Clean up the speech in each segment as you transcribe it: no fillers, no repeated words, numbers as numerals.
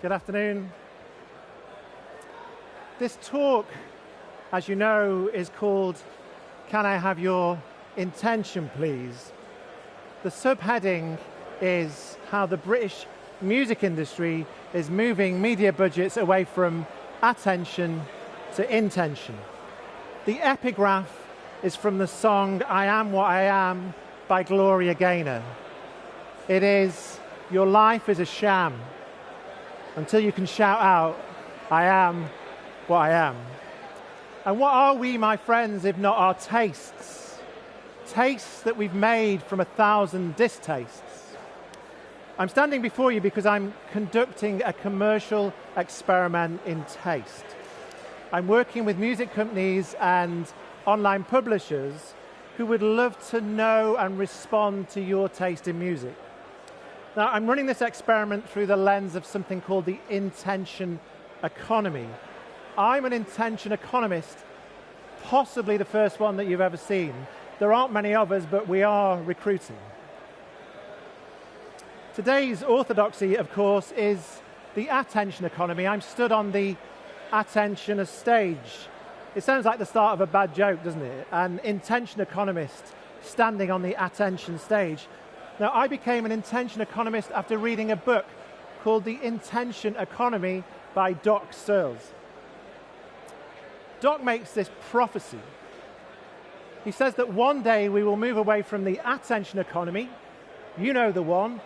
Good afternoon. This talk, as you know, is called Can I Have Your Intention, Please? The subheading is how the British music industry is moving media budgets away from attention to intention. The epigraph is from the song I Am What I Am by Gloria Gaynor. It is, your life is a sham until you can shout out, I am what I am. And what are we, my friends, if not our tastes? Tastes that we've made from 1,000 distastes. I'm standing before you because I'm conducting a commercial experiment in taste. I'm working with music companies and online publishers who would love to know and respond to your taste in music. Now, I'm running this experiment through the lens of something called the intention economy. I'm an intention economist, possibly the first one that you've ever seen. There aren't many of us, but we are recruiting. Today's orthodoxy, of course, is the attention economy. I'm stood on the attention stage. It sounds like the start of a bad joke, doesn't it? An intention economist standing on the attention stage. Now, I became an intention economist after reading a book called The Intention Economy by Doc Searles. Doc makes this prophecy. He says that one day we will move away from the attention economy, you know the one,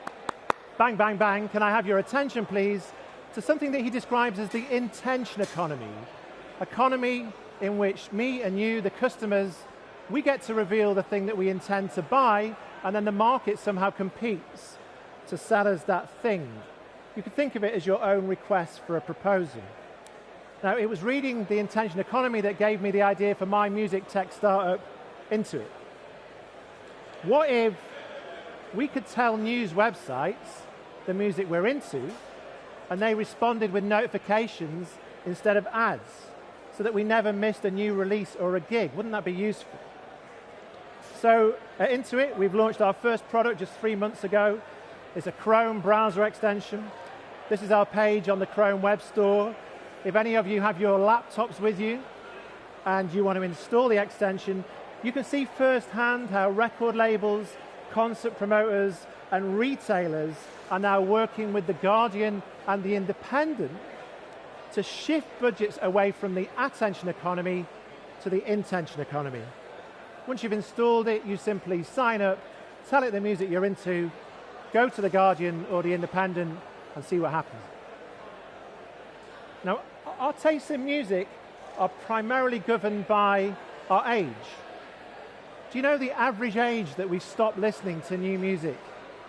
bang, bang, bang, can I have your attention please, to something that he describes as the intention economy in which me and you, the customers, we get to reveal the thing that we intend to buy, and then the market somehow competes to sell us that thing. You could think of it as your own request for a proposal. Now, it was reading The Intention Economy that gave me the idea for my music tech startup, Intuit. What if we could tell news websites the music we're into, and they responded with notifications instead of ads, so that we never missed a new release or a gig? Wouldn't that be useful? So at Intuit, we've launched our first product just 3 months ago. It's a Chrome browser extension. This is our page on the Chrome Web Store. If any of you have your laptops with you and you want to install the extension, you can see firsthand how record labels, concert promoters, and retailers are now working with The Guardian and The Independent to shift budgets away from the attention economy to the intention economy. Once you've installed it, you simply sign up, tell it the music you're into, go to The Guardian or The Independent and see what happens. Now, our tastes in music are primarily governed by our age. Do you know the average age that we stop listening to new music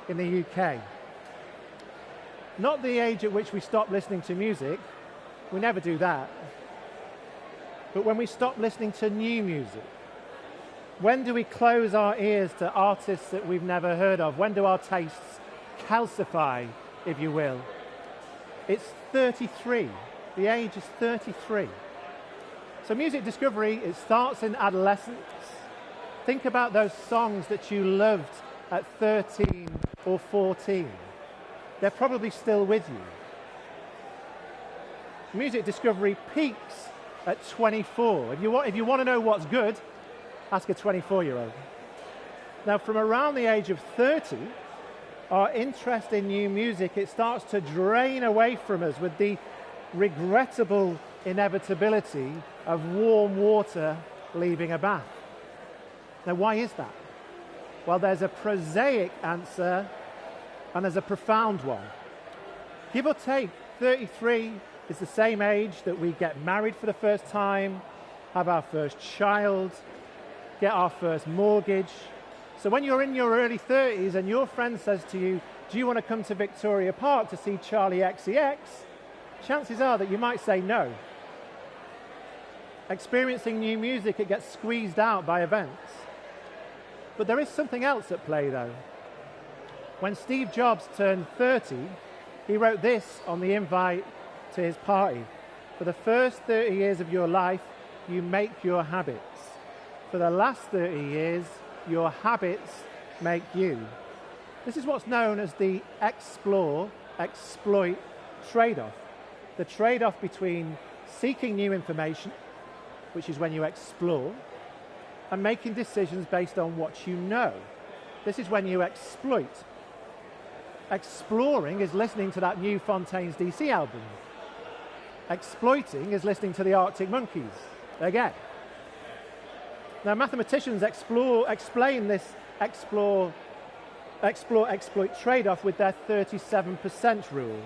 in the UK? Not the age at which we stop listening to music. We never do that. But when we stop listening to new music, when do we close our ears to artists that we've never heard of? When do our tastes calcify, if you will? It's 33. The age is 33. So music discovery, it starts in adolescence. Think about those songs that you loved at 13 or 14. They're probably still with you. Music discovery peaks at 24. If you want to know what's good, ask a 24-year-old. Now, from around the age of 30, our interest in new music, it starts to drain away from us with the regrettable inevitability of warm water leaving a bath. Now, why is that? Well, there's a prosaic answer and there's a profound one. Give or take, 33 is the same age that we get married for the first time, have our first child, get our first mortgage. So when you're in your early 30s and your friend says to you, do you want to come to Victoria Park to see Charlie XCX? Chances are that you might say no. Experiencing new music, it gets squeezed out by events. But there is something else at play, though. When Steve Jobs turned 30, he wrote this on the invite to his party. For the first 30 years of your life, you make your habits. For the last 30 years, your habits make you. This is what's known as the explore, exploit trade-off. The trade-off between seeking new information, which is when you explore, and making decisions based on what you know. This is when you exploit. Exploring is listening to that new Fontaine's DC album. Exploiting is listening to the Arctic Monkeys. Again. Now, mathematicians explain this exploit trade-off with their 37% rule.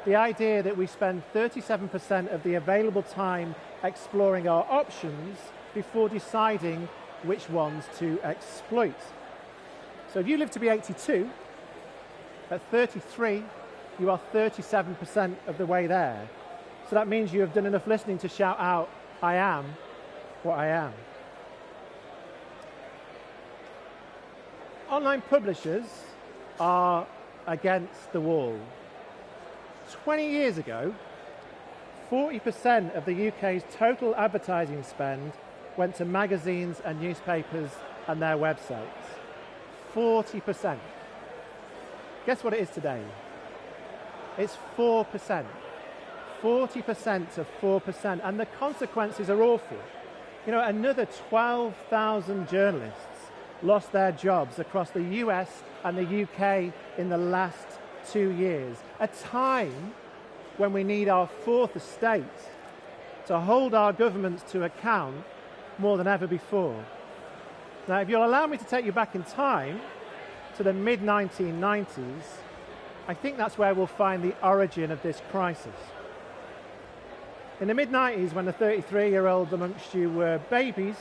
The idea that we spend 37% of the available time exploring our options before deciding which ones to exploit. So if you live to be 82, at 33, you are 37% of the way there. So that means you have done enough listening to shout out, I am what I am. Online publishers are against the wall. 20 years ago, 40% of the UK's total advertising spend went to magazines and newspapers and their websites. 40%. Guess what it is today? It's 4%. 40% to 4%, and the consequences are awful. You know, another 12,000 journalists lost their jobs across the US and the UK in the last 2 years, a time when we need our fourth estate to hold our governments to account more than ever before. Now, if you'll allow me to take you back in time to the mid-1990s, I think that's where we'll find the origin of this crisis. In the mid-90s, when the 33-year-olds amongst you were babies,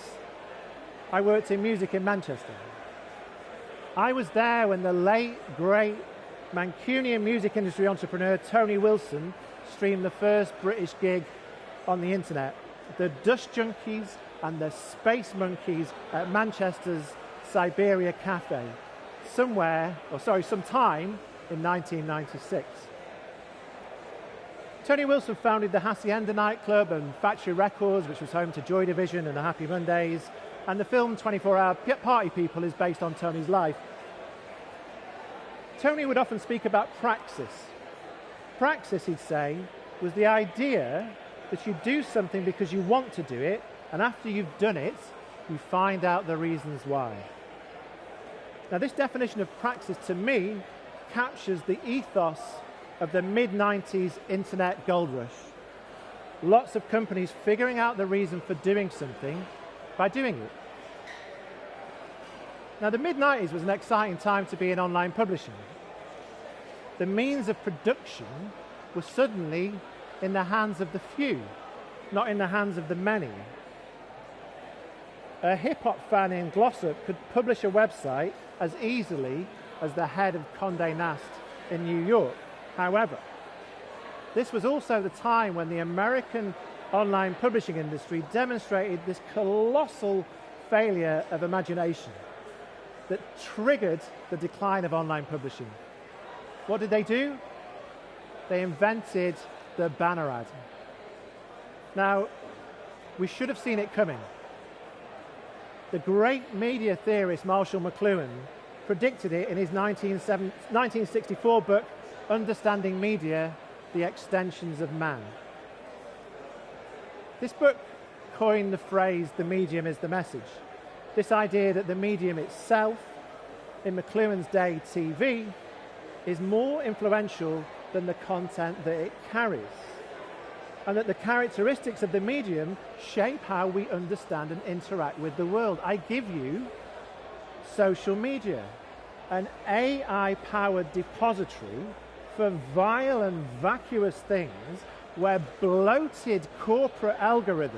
I worked in music in Manchester. I was there when the late, great Mancunian music industry entrepreneur Tony Wilson streamed the first British gig on the internet, the Dust Junkies and the Space Monkeys at Manchester's Siberia Cafe, sometime in 1996. Tony Wilson founded the Hacienda nightclub and Factory Records, which was home to Joy Division and the Happy Mondays, and the film 24-Hour Party People is based on Tony's life. Tony would often speak about praxis. Praxis, he'd say, was the idea that you do something because you want to do it, and after you've done it, you find out the reasons why. Now, this definition of praxis, to me, captures the ethos of the mid-90s internet gold rush. Lots of companies figuring out the reason for doing something by doing it. Now, the mid-90s was an exciting time to be in online publishing. The means of production were suddenly in the hands of the few, not in the hands of the many. A hip-hop fan in Glossop could publish a website as easily as the head of Condé Nast in New York. However, this was also the time when the American online publishing industry demonstrated this colossal failure of imagination that triggered the decline of online publishing. What did they do? They invented the banner ad. Now, we should have seen it coming. The great media theorist Marshall McLuhan predicted it in his 1964 book, Understanding Media, The Extensions of Man. This book coined the phrase, the medium is the message. This idea that the medium itself, in McLuhan's day TV, is more influential than the content that it carries, and that the characteristics of the medium shape how we understand and interact with the world. I give you social media, an AI-powered depository for vile and vacuous things where bloated corporate algorithms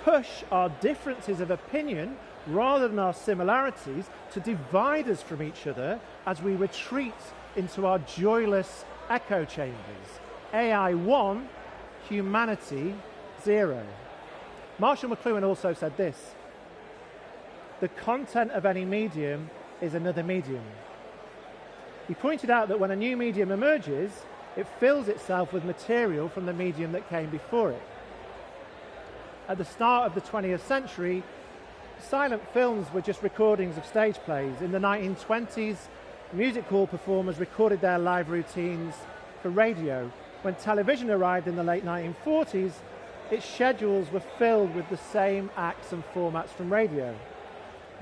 push our differences of opinion rather than our similarities to divide us from each other as we retreat into our joyless echo chambers. AI 1, humanity 0. Marshall McLuhan also said this: the content of any medium is another medium. He pointed out that when a new medium emerges, it fills itself with material from the medium that came before it. At the start of the 20th century, silent films were just recordings of stage plays. In the 1920s, music hall performers recorded their live routines for radio. When television arrived in the late 1940s, its schedules were filled with the same acts and formats from radio.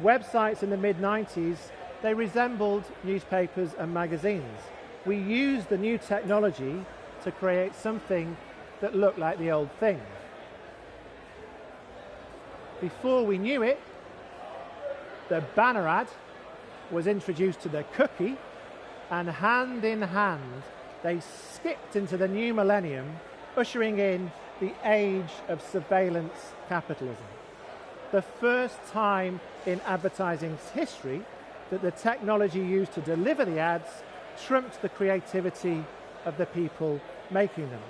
Websites in the mid-90s, they resembled newspapers and magazines. We used the new technology to create something that looked like the old thing. Before we knew it, the banner ad was introduced to the cookie, and hand in hand, they skipped into the new millennium, ushering in the age of surveillance capitalism. The first time in advertising's history that the technology used to deliver the ads trumped the creativity of the people making them.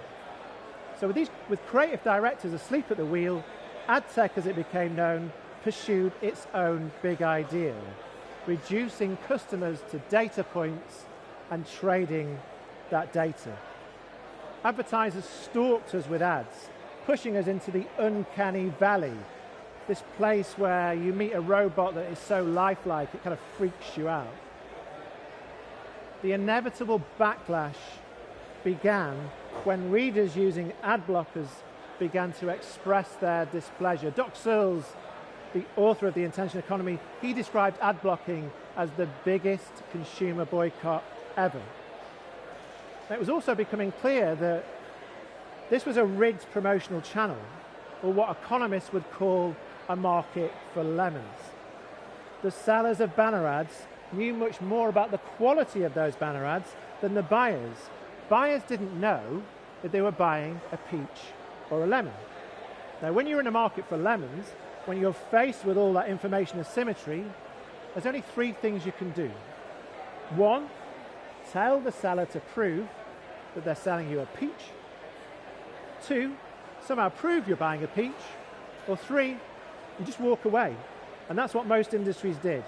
So with creative directors asleep at the wheel, ad tech, as it became known, pursued its own big idea, reducing customers to data points and trading that data. Advertisers stalked us with ads, pushing us into the uncanny valley, this place where you meet a robot that is so lifelike it kind of freaks you out. The inevitable backlash began when readers using ad blockers began to express their displeasure. Doc Searls, the author of The Intentional Economy, he described ad blocking as the biggest consumer boycott ever. It was also becoming clear that this was a rigged promotional channel, or what economists would call a market for lemons. The sellers of banner ads knew much more about the quality of those banner ads than the buyers. Buyers didn't know that they were buying a peach or a lemon. Now, when you're in a market for lemons, when you're faced with all that information asymmetry, there's only three things you can do. One, tell the seller to prove that they're selling you a peach. Two, somehow prove you're buying a peach. Or three, you just walk away. And that's what most industries did.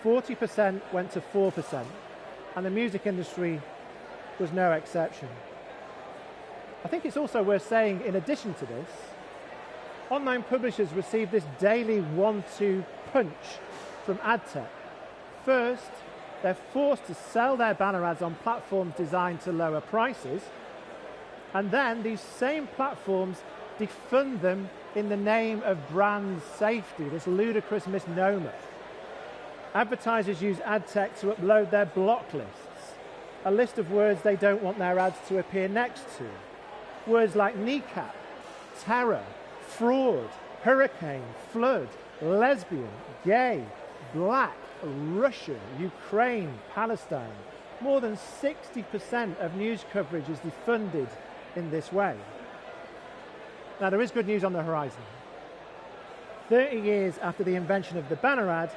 40% went to 4%, and the music industry was no exception. I think it's also worth saying, in addition to this, online publishers receive this daily 1-2 punch from ad tech. First, they're forced to sell their banner ads on platforms designed to lower prices, and then these same platforms defund them in the name of brand safety, this ludicrous misnomer. Advertisers use ad tech to upload their block lists, a list of words they don't want their ads to appear next to. Words like kneecap, terror, fraud, hurricane, flood, lesbian, gay, black, Russia, Ukraine, Palestine. More than 60% of news coverage is defunded in this way. Now, there is good news on the horizon. 30 years after the invention of the banner ad,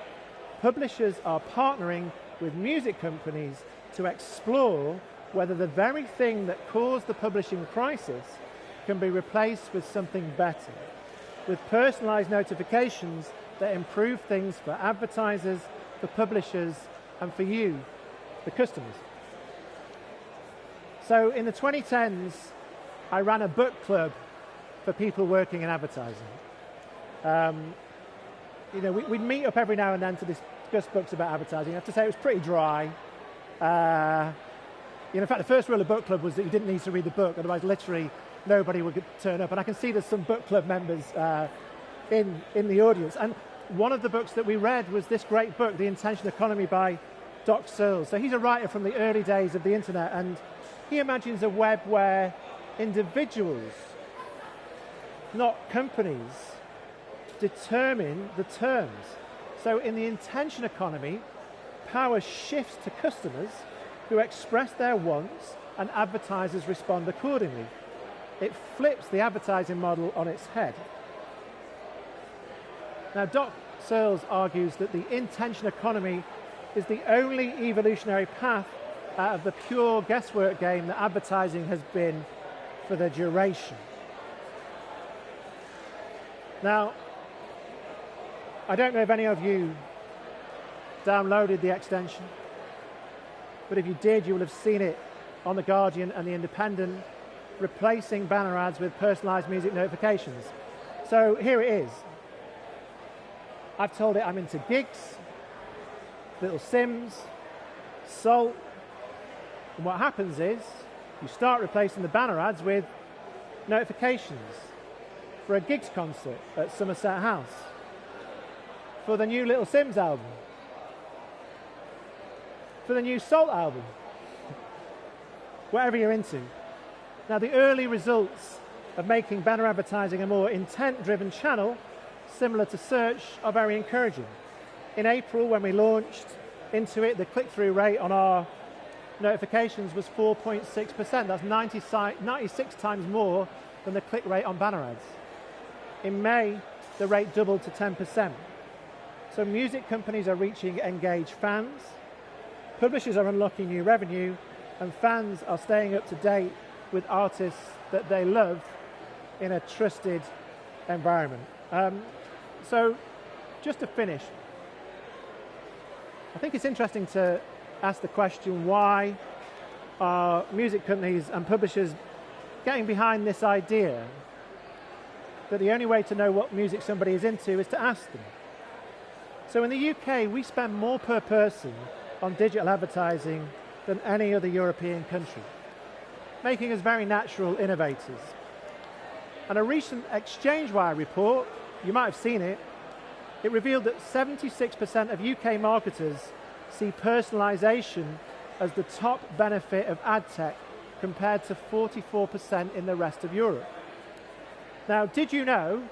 publishers are partnering with music companies to explore whether the very thing that caused the publishing crisis can be replaced with something better, with personalized notifications that improve things for advertisers, for publishers, and for you, the customers. So in the 2010s, I ran a book club for people working in advertising. We'd meet up every now and then to discuss books about advertising. I have to say it was pretty dry. In fact, the first rule of book club was that you didn't need to read the book, otherwise literally nobody would turn up. And I can see there's some book club members in the audience. And one of the books that we read was this great book, The Intentional Economy by Doc Searls. So he's a writer from the early days of the internet, and he imagines a web where individuals, not companies, determine the terms. So in the intention economy, power shifts to customers who express their wants, and advertisers respond accordingly. It flips the advertising model on its head. Now, Doc Searls argues that the intention economy is the only evolutionary path out of the pure guesswork game that advertising has been for the duration. Now, I don't know if any of you downloaded the extension, but if you did, you will have seen it on The Guardian and The Independent, replacing banner ads with personalized music notifications. So here it is. I've told it I'm into gigs, Little Sims, Salt, and what happens is You start replacing the banner ads with notifications for a gigs concert at Somerset House, for the new Little Sims album, for the new Salt album, whatever you're into. Now, the early results of making banner advertising a more intent-driven channel, similar to search, are very encouraging. In April, when we launched into it, the click-through rate on our notifications was 4.6%. That's 96 times more than the click rate on banner ads. In May, the rate doubled to 10%. So music companies are reaching engaged fans, publishers are unlocking new revenue, and fans are staying up to date with artists that they love in a trusted environment. So just to finish, I think it's interesting to ask the question, why are music companies and publishers getting behind this idea that the only way to know what music somebody is into is to ask them? So in the UK, we spend more per person on digital advertising than any other European country, making us very natural innovators. And a recent ExchangeWire report, you might have seen it, it revealed that 76% of UK marketers see personalization as the top benefit of ad tech, compared to 44% in the rest of Europe. Now, did you know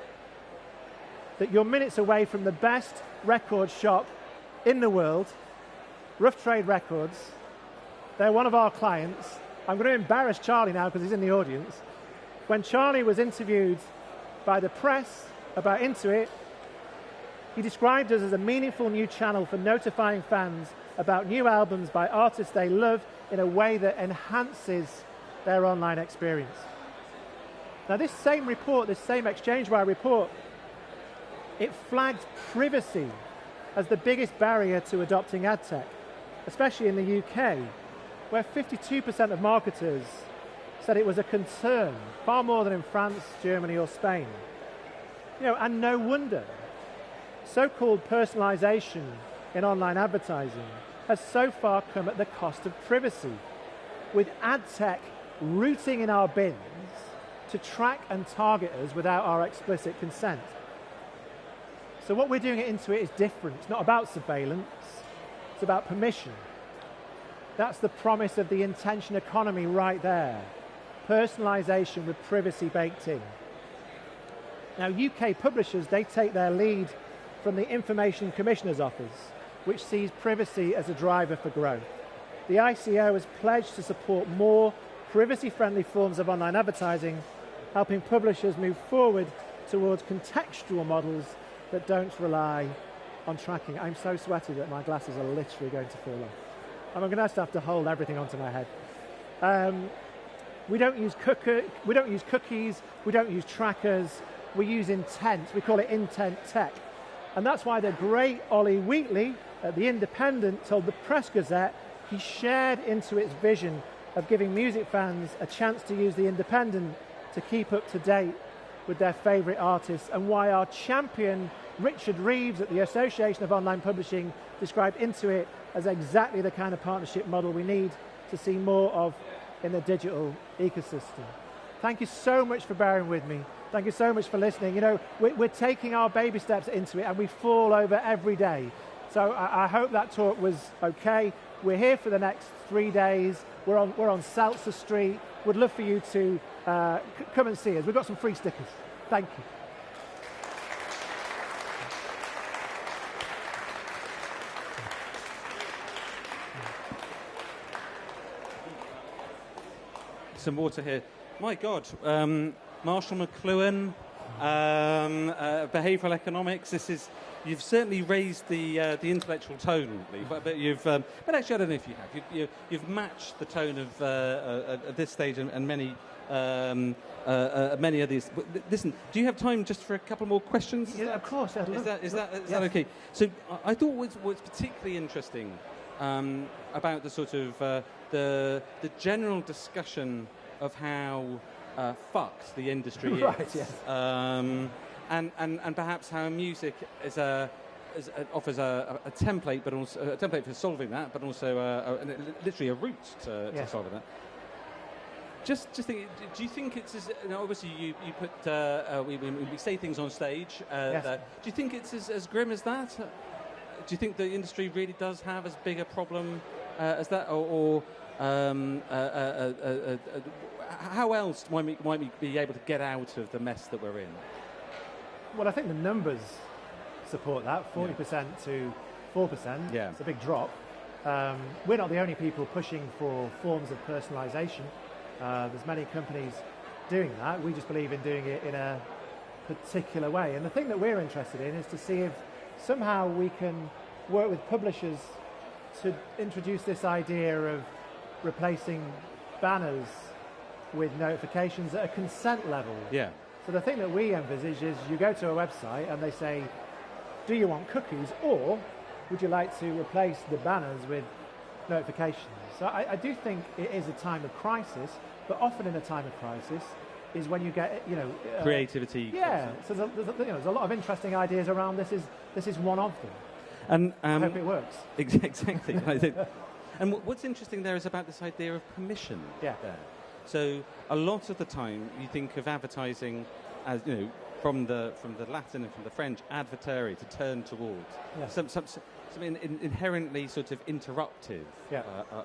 that you're minutes away from the best record shop in the world, Rough Trade Records? They're one of our clients. I'm going to embarrass Charlie now because he's in the audience. When Charlie was interviewed by the press about Intuit, he described us as a meaningful new channel for notifying fans about new albums by artists they love in a way that enhances their online experience. Now, this same report, this same ExchangeWire report, it flagged privacy as the biggest barrier to adopting ad tech, especially in the UK, where 52% of marketers said it was a concern, far more than in France, Germany, or Spain. And no wonder. So-called personalization in online advertising has so far come at the cost of privacy, with ad tech rooting in our bins to track and target us without our explicit consent. So what we're doing at Intuit is different. It's not about surveillance, it's about permission. That's the promise of the intention economy right there. Personalization with privacy baked in. Now, UK publishers, they take their lead from the Information Commissioner's Office, which sees privacy as a driver for growth. The ICO has pledged to support more privacy-friendly forms of online advertising, helping publishers move forward towards contextual models that don't rely on tracking. I'm so sweaty that my glasses are literally going to fall off. I'm going to have to hold everything onto my head. We don't use cookies, we don't use trackers, we use intent. We call it intent tech. And that's why the great Ollie Wheatley at The Independent told the Press Gazette he shared Intuit's vision of giving music fans a chance to use The Independent to keep up to date with their favourite artists, and why our champion Richard Reeves at the Association of Online Publishing described Intuit as exactly the kind of partnership model we need to see more of in the digital ecosystem. Thank you so much for bearing with me. Thank you so much for listening. We're taking our baby steps into it, and we fall over every day. So I hope that talk was okay. We're here for the next 3 days. We're on Seltzer Street. We'd love for you to come and see us. We've got some free stickers. Thank you. Some water here. My God, Marshall McLuhan, behavioural economics. You've certainly raised the intellectual tone, Lee, but you've. But actually, I don't know if you have. You've matched the tone of at this stage and many of these. Listen, do you have time just for a couple more questions? Yeah, of course. Is that okay? So I thought what's particularly interesting about the sort of the general discussion of how fucked the industry is, right, yes. And perhaps how music offers a template, but also a template for solving that, but also literally a route to solving that. Just think, do you think it's as, obviously you put, we say things on stage, yes. do you think it's as grim as that? Do you think the industry really does have as big a problem as that, or how else might we be able to get out of the mess that we're in? Well, I think the numbers support that, 40% to 4%. Yeah. It's a big drop. We're not the only people pushing for forms of personalization. There's many companies doing that. We just believe in doing it in a particular way. And the thing that we're interested in is to see if somehow we can work with publishers to introduce this idea of replacing banners with notifications at a consent level. Yeah. So the thing that we envisage is you go to a website and they say, do you want cookies, or would you like to replace the banners with notifications? So I do think it is a time of crisis, but often in a time of crisis is when you get, creativity. Yeah, so there's a lot of interesting ideas around this. This is one of them. And I hope it works. Exactly. And what's interesting there is about this idea of permission. Yeah. There. So a lot of the time you think of advertising as, from the Latin and from the French, advertere, to turn towards. Yeah. Something inherently sort of interruptive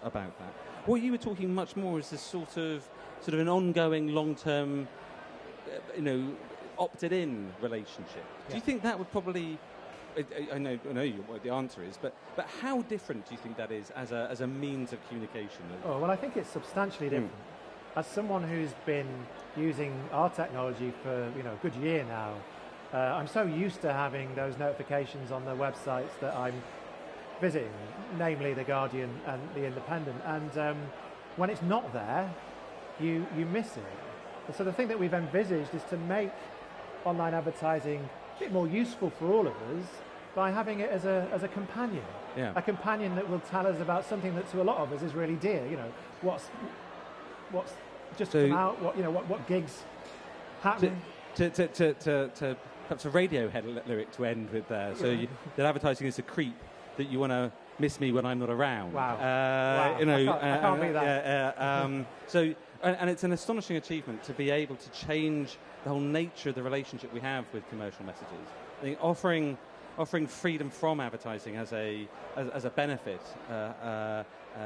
about that. What you were talking much more is this sort of an ongoing, long-term, opted-in relationship. Yeah. Do you think that would probably? I know what the answer is, but how different do you think that is as a means of communication? Oh, well, I think it's substantially different. As someone who's been using our technology for a good year now, I'm so used to having those notifications on the websites that I'm visiting, namely The Guardian and The Independent. And when it's not there, you miss it. And so the thing that we've envisaged is to make online advertising a bit more useful for all of us by having it as a companion. Yeah. A companion that will tell us about something that to a lot of us is really dear. What's just come out, what gigs happening. To perhaps a Radiohead lyric to end with there. So that advertising is a creep, that you want to miss me when I'm not around. Wow. I can't beat that. So, and it's an astonishing achievement to be able to change the whole nature of the relationship we have with commercial messages. I think offering freedom from advertising as a benefit,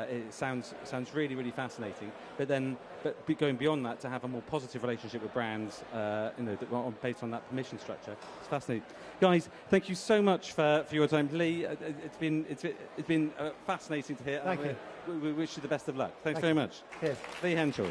it sounds really, really fascinating. But going beyond that, to have a more positive relationship with brands, based on that permission structure, it's fascinating. Guys, thank you so much for your time. Lee, it's been fascinating to hear. Thank you. We wish you the best of luck. Thanks very much. Cheers. Lee Henshaw.